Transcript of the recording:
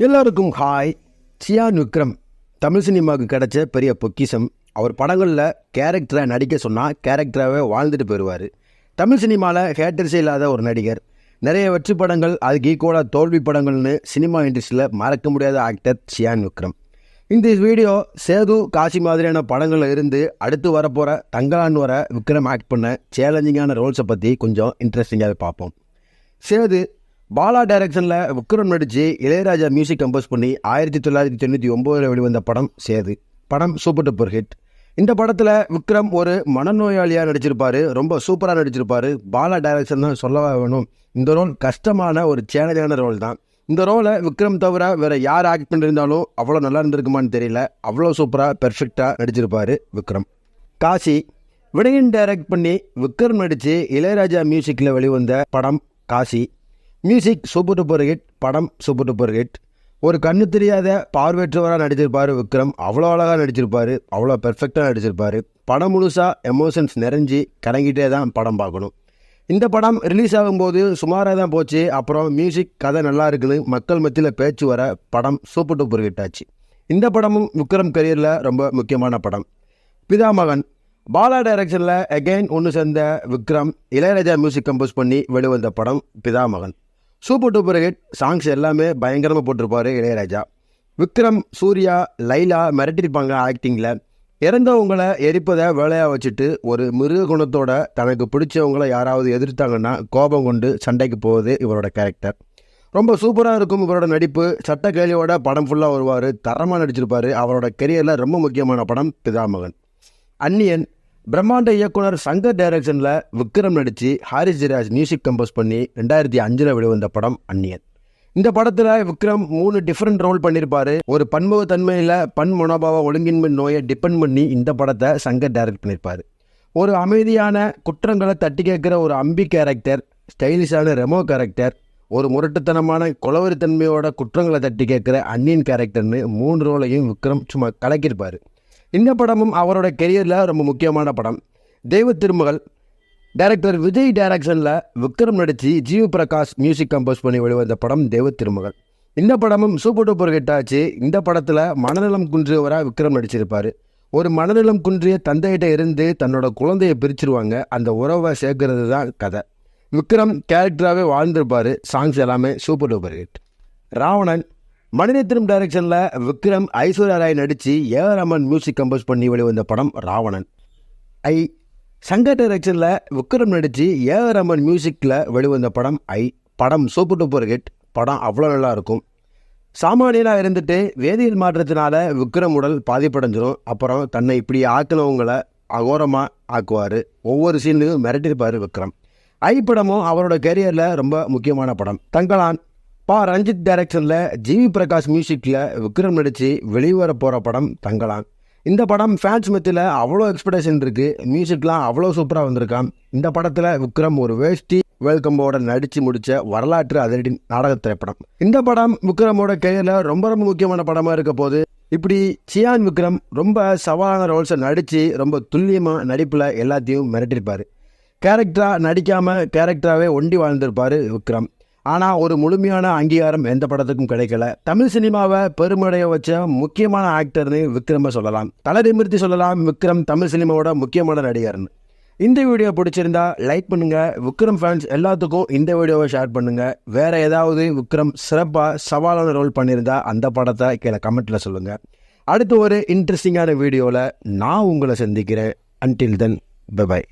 எல்லாருக்கும் ஹாய். சியான் விக்ரம் தமிழ் சினிமாவுக்கு கிடைச்ச பெரிய பொக்கிஷம். அவர் படங்களில் கேரக்டரை நடிக்க சொன்னால் கேரக்டராகவே வாழ்ந்துட்டு போயிடுவார். தமிழ் சினிமாவில் ஹேட்டர்ஸே இல்லாத ஒரு நடிகர். நிறைய வெற்றி படங்கள், அதுக்கு ஈக்குவலாக தோல்வி படங்கள்னு சினிமா இண்டஸ்ட்ரியில் மறக்க முடியாத ஆக்டர் சியான் விக்ரம். இந்த வீடியோ சேது, காசி மாதிரியான படங்களில் இருந்து அடுத்து வரப்போகிற தங்கலான் வர விக்ரம் ஆக்ட் பண்ண சேலஞ்சிங்கான ரோல்ஸை பற்றி கொஞ்சம் இன்ட்ரெஸ்டிங்காக பார்ப்போம். சேது பாலா டைரக்ஷனில் விக்ரம் நடித்து இளையராஜா மியூசிக் கம்போஸ் பண்ணி 1999 வெளிவந்த படம் சேது. படம் சூப்பர் டூப்பர் ஹிட். இந்த படத்தில் விக்ரம் ஒரு மனநோயாளியாக நடிச்சிருப்பார். ரொம்ப சூப்பராக நடிச்சிருப்பார். பாலா டைரக்ஷன் தான் சொல்லவா வேணும். இந்த ரோல் கஷ்டமான ஒரு சேலஞ்சான ரோல் தான். இந்த ரோலை விக்ரம் தவிர வேறு யார் ஆக்ட் பண்ணியிருந்தாலும் அவ்வளோ நல்லா இருந்திருக்குமான்னு தெரியல. அவ்வளோ சூப்பராக பெர்ஃபெக்டாக நடிச்சிருப்பார் விக்ரம். காசி வினயன் டைரக்ட் பண்ணி விக்ரம் நடித்து இளையராஜா மியூசிக்கில் வெளிவந்த படம் Kasi. Music super duper hit. படம் சூப்பர் டூப்பர் ஹிட். ஒரு கண்ணு தெரியாத பார்வையற்றவராக நடிச்சிருப்பார் விக்ரம். அவ்வளோ அழகாக நடிச்சிருப்பார். அவ்வளோ பெர்ஃபெக்டாக நடிச்சிருப்பார். படம் முழுசாக எமோஷன்ஸ் நிறைஞ்சி கலங்கிட்டே தான் படம் பார்க்கணும். இந்த படம் ரிலீஸ் ஆகும்போது சுமாராக தான் போச்சு. அப்புறம் மியூசிக், கதை நல்லா இருக்குன்னு மக்கள் மத்தியில் பேச்சு வர படம் சூப்பர் டூப்பர் ஹிட் ஆச்சு. இந்த படமும் விக்ரம் கரியரில் ரொம்ப முக்கியமான படம். பிதாமகன் பாலா டைரக்ஷனில் அகெயின் ஒன்று சேர்ந்த விக்ரம் இளையராஜா மியூசிக் கம்போஸ் பண்ணி வெளிவந்த படம் Pithamagan. Super duper hit. Songs எல்லாமே பயங்கரமாக போட்டிருப்பார் இளையராஜா. விக்ரம், சூர்யா, லைலா மிரட்டிருப்பாங்க ஆக்டிங்கில். இறந்தவங்களை எரிப்பதை வேலையாக வச்சுட்டு ஒரு மிருக குணத்தோட தனக்கு பிடிச்சவங்களை யாராவது எதிர்த்தாங்கன்னா கோபம் கொண்டு சண்டைக்கு போவது இவரோட கேரக்டர். ரொம்ப சூப்பராக இருக்கும் இவரோட நடிப்பு. சட்ட கேலியோட படம் ஃபுல்லாக வருவார். தரமாக நடிச்சிருப்பார். அவரோட கெரியரில் ரொம்ப முக்கியமான படம் பிதாமகன். அந்நியன் பிரம்மாண்ட இயக்குனர் சங்கர் டைரக்ஷனில் விக்ரம் நடித்து ஹாரிஸ் ஜெயராஜ் மியூசிக் கம்போஸ் பண்ணி 2005 வெளிவந்த படம் அந்நியன். இந்த படத்தில் விக்ரம் 3 டிஃப்ரெண்ட் ரோல் பண்ணியிருப்பார். ஒரு பன்முகத்தன்மையில் பன் மனோபாவ ஒழுங்கின்மை நோயை டிபெண்ட் பண்ணி இந்த படத்தை சங்கர் டைரக்ட் பண்ணியிருப்பார். ஒரு அமைதியான குற்றங்களை தட்டி கேட்குற ஒரு அம்பி கேரக்டர், ஸ்டைலிஷான ரெமோ கேரக்டர், ஒரு முரட்டுத்தனமான கொலவரித்தன்மையோட குற்றங்களை தட்டி கேட்குற அந்நியன் கேரக்டர்னு 3 ரோலையும் விக்ரம் சும்மா கலக்கியிருப்பார். இந்த படமும் அவரோட கெரியரில் ரொம்ப முக்கியமான படம். தெய்வ திருமகள் டைரக்டர் விஜய் டைரக்ஷனில் விக்ரம் நடித்து ஜிவி பிரகாஷ் மியூசிக் கம்போஸ் பண்ணி வெளிவந்த படம் தெய்வ திருமகள். இந்த படமும் சூப்பர் டூப்பர் ஹிட் ஆச்சு. இந்த படத்தில் மனநலம் குன்றியவராக விக்ரம் நடிச்சிருப்பார். ஒரு மனநலம் குன்றிய தந்தையிட்ட இருந்து தன்னோட குழந்தையை பிரிச்சிருவாங்க. அந்த உறவை சேர்க்கறது தான் கதை. விக்ரம் கேரக்டராகவே வாழ்ந்திருப்பார். சாங்ஸ் எல்லாமே super duper hit. Raavanan Maniratnam டைரக்ஷனில் விக்ரம் ஐஸ்வர்யா ராய் நடித்து ஏஆர் ரஹ்மான் மியூசிக் கம்போஸ் பண்ணி வெளிவந்த படம் ராவணன். சங்கர் டைரக்ஷனில் விக்ரம் நடித்து ஏஆர் ரஹ்மான் மியூசிக்கில் வெளிவந்த படம் படம் சூப்பர் டூப்பர் ஹிட். படம் அவ்வளோ நல்லா இருக்கும். சாமானியனாக இருந்துட்டு வேதியியல் மாற்றத்தினால விக்ரம் உடல் பாதிப்படைஞ்சிரும். அப்புறம் தன்னை இப்படி ஆக்கினவங்களை அகோரமாக ஆக்குவார். ஒவ்வொரு சீன்லையும் மிரட்டிருப்பார் விக்ரம். படமும் அவரோட கேரியரில் ரொம்ப முக்கியமான படம். தங்கலான் ரஞ்சித் டைரக்ஷனில் ஜிவி பிரகாஷ் மியூசிக்கில் விக்ரம் நடித்து வெளிவர போகிற படம் தங்கலான். இந்த படம் ஃபேன்ஸ் மத்தியில் அவ்வளோ எக்ஸ்பெக்டேஷன் இருக்குது. மியூசிக்லாம் அவ்வளோ சூப்பராக வந்திருக்கான். இந்த படத்தில் விக்ரம் ஒரு வேஷ்டி வெல்கம்போட நடித்து முடித்த வரலாற்று அதிரடி நாடக திரைப்படம். இந்த படம் விக்ரமோட கையில் ரொம்ப ரொம்ப முக்கியமான படமாக இருக்க போது. இப்படி சியான் விக்ரம் ரொம்ப சவாலான ரோல்ஸை நடித்து ரொம்ப துல்லியமாக நடிப்பில் எல்லாத்தையும் மிரட்டிருப்பார். கேரக்டராக நடிக்காமல் கேரக்டராகவே ஒண்டி வாழ்ந்திருப்பார் விக்ரம். ஆனால் ஒரு முழுமையான அங்கீகாரம் எந்த படத்துக்கும் கிடைக்கல. தமிழ் சினிமாவை பெருமடைய வச்ச முக்கியமான ஆக்டர்னு விக்ரமை சொல்லலாம். தலை நிமிர்த்தி சொல்லலாம் விக்ரம் தமிழ் சினிமாவோட முக்கியமான நடிகர்னு. இந்த வீடியோ பிடிச்சிருந்தா லைக் பண்ணுங்கள். விக்ரம் ஃபேன்ஸ் எல்லாத்துக்கும் இந்த வீடியோவை ஷேர் பண்ணுங்கள். வேறு ஏதாவது விக்ரம் சிறப்பாக சவாலான ரோல் பண்ணியிருந்தா அந்த படத்தை கீழே கமெண்ட்டில் சொல்லுங்கள். அடுத்து ஒரு இன்ட்ரெஸ்டிங்கான வீடியோவில் நான் உங்களை சந்திக்கிறேன். Until then by.